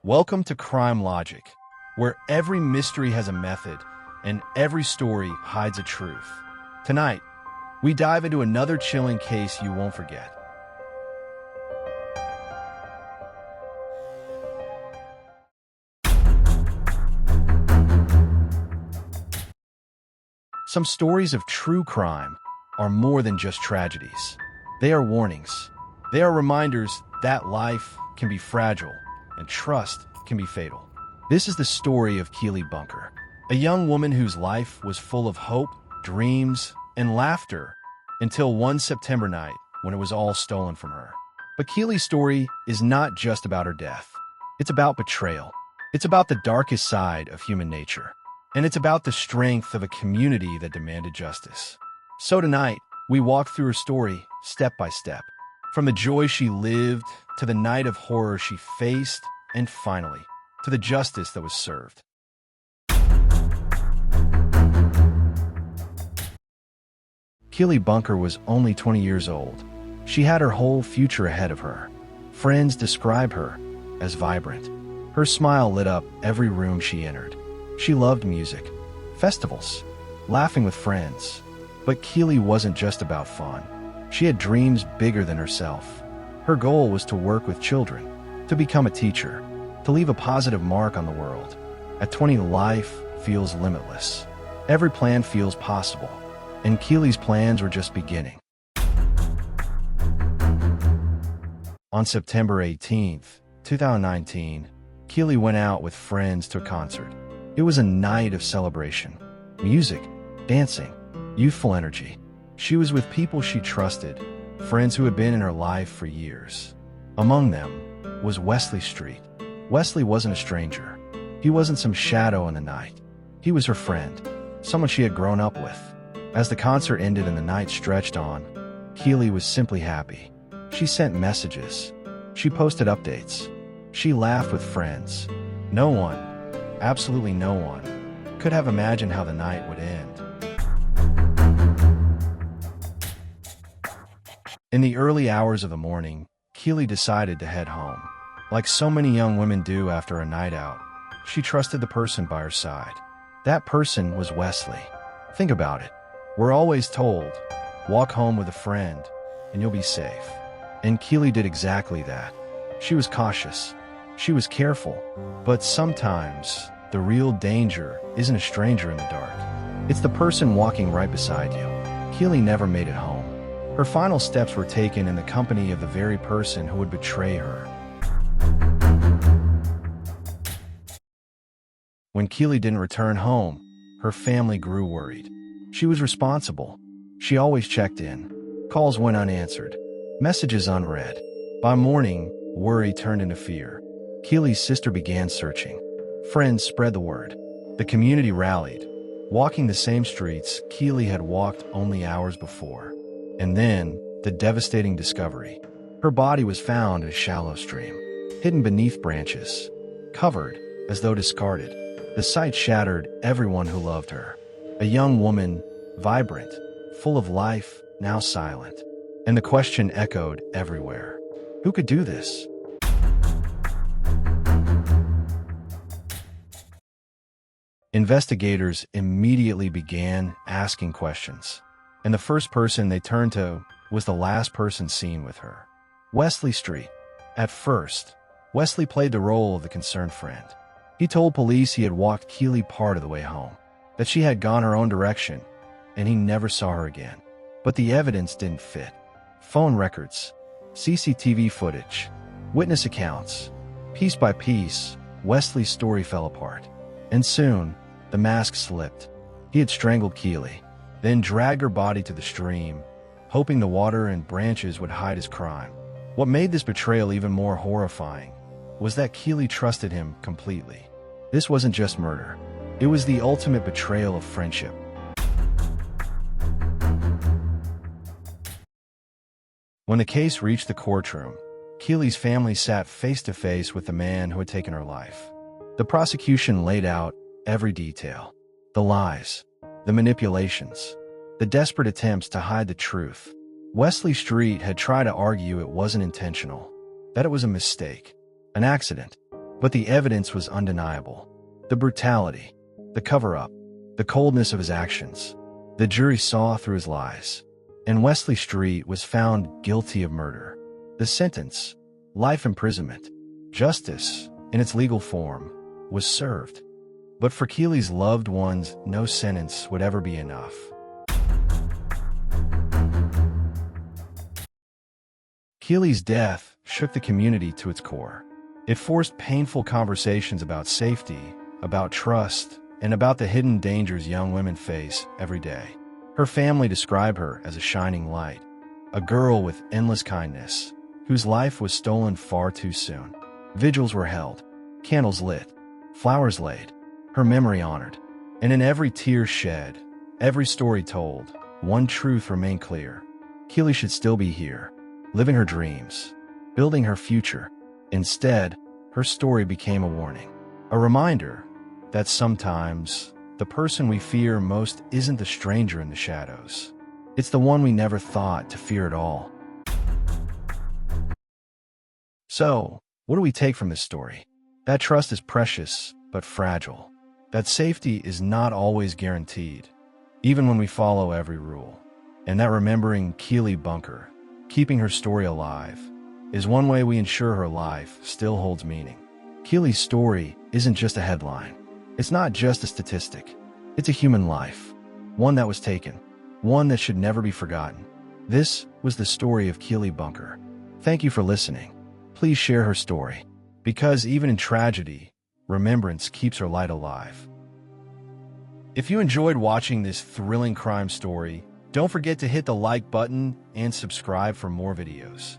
Welcome to Crime Logic, where every mystery has a method and every story hides a truth. Tonight, we dive into another chilling case you won't forget. Some stories of true crime are more than just tragedies. They are warnings. They are reminders that life can be fragile and trust can be fatal. This is the story of Keeley Bunker, a young woman whose life was full of hope, dreams, and laughter until one September night when it was all stolen from her. But Keeley's story is not just about her death. It's about betrayal. It's about the darkest side of human nature. And it's about the strength of a community that demanded justice. So tonight, we walk through her story step by step, from the joy she lived to the night of horror she faced, and finally, to the justice that was served. Keeley Bunker was only 20 years old. She had her whole future ahead of her. Friends describe her as vibrant. Her smile lit up every room she entered. She loved music, festivals, laughing with friends. But Keeley wasn't just about fun. She had dreams bigger than herself. Her goal was to work with children, to become a teacher, to leave a positive mark on the world. At 20, life feels limitless. Every plan feels possible, and Keeley's plans were just beginning. On September 18th, 2019, Keeley went out with friends to a concert. It was a night of celebration, music, dancing, youthful energy. She was with people she trusted, friends who had been in her life for years. Among them was Wesley Street. Wesley wasn't a stranger. He wasn't some shadow in the night. He was her friend, someone she had grown up with. As the concert ended and the night stretched on, Keeley was simply happy. She sent messages. She posted updates. She laughed with friends. No one, absolutely no one, could have imagined how the night would end. In the early hours of the morning, Keeley decided to head home. Like so many young women do after a night out, she trusted the person by her side. That person was Wesley. Think about it. We're always told, walk home with a friend and you'll be safe. And Keeley did exactly that. She was cautious. She was careful. But sometimes, the real danger isn't a stranger in the dark. It's the person walking right beside you. Keeley never made it home. Her final steps were taken in the company of the very person who would betray her. When Keeley didn't return home, her family grew worried. She was responsible. She always checked in. Calls went unanswered. Messages unread. By morning, worry turned into fear. Keeley's sister began searching. Friends spread the word. The community rallied. Walking the same streets Keeley had walked only hours before. And then, the devastating discovery. Her body was found in a shallow stream, hidden beneath branches, covered as though discarded. The sight shattered everyone who loved her. A young woman, vibrant, full of life, now silent. And the question echoed everywhere. Who could do this? Investigators immediately began asking questions. And the first person they turned to was the last person seen with her, Wesley Street. At first, Wesley played the role of the concerned friend. He told police he had walked Keeley part of the way home, that she had gone her own direction, and he never saw her again. But the evidence didn't fit. Phone records, CCTV footage, witness accounts. Piece by piece, Wesley's story fell apart. And soon, the mask slipped. He had strangled Keeley, then dragged her body to the stream, hoping the water and branches would hide his crime. What made this betrayal even more horrifying was that Keeley trusted him completely. This wasn't just murder. It was the ultimate betrayal of friendship. When the case reached the courtroom, Keeley's family sat face to face with the man who had taken her life. The prosecution laid out every detail. The lies, the manipulations, the desperate attempts to hide the truth. Wesley Street had tried to argue it wasn't intentional, that it was a mistake, an accident. But the evidence was undeniable. The brutality, the cover-up, the coldness of his actions. The jury saw through his lies. And Wesley Street was found guilty of murder. The sentence, life imprisonment, justice, in its legal form, was served. But for Keeley's loved ones, no sentence would ever be enough. Keeley's death shook the community to its core. It forced painful conversations about safety, about trust, and about the hidden dangers young women face every day. Her family described her as a shining light, a girl with endless kindness, whose life was stolen far too soon. Vigils were held, candles lit, flowers laid, her memory honored. And in every tear shed, every story told, one truth remained clear. Keeley should still be here, living her dreams, building her future. Instead, her story became a warning, a reminder that sometimes the person we fear most isn't the stranger in the shadows. It's the one we never thought to fear at all. So, what do we take from this story? That trust is precious, but fragile. That safety is not always guaranteed, even when we follow every rule. And that remembering Keeley Bunker, keeping her story alive, is one way we ensure her life still holds meaning. Keeley's story isn't just a headline. It's not just a statistic. It's a human life, one that was taken, one that should never be forgotten. This was the story of Keeley Bunker. Thank you for listening. Please share her story, because even in tragedy, remembrance keeps her light alive. If you enjoyed watching this thrilling crime story, don't forget to hit the like button and subscribe for more videos.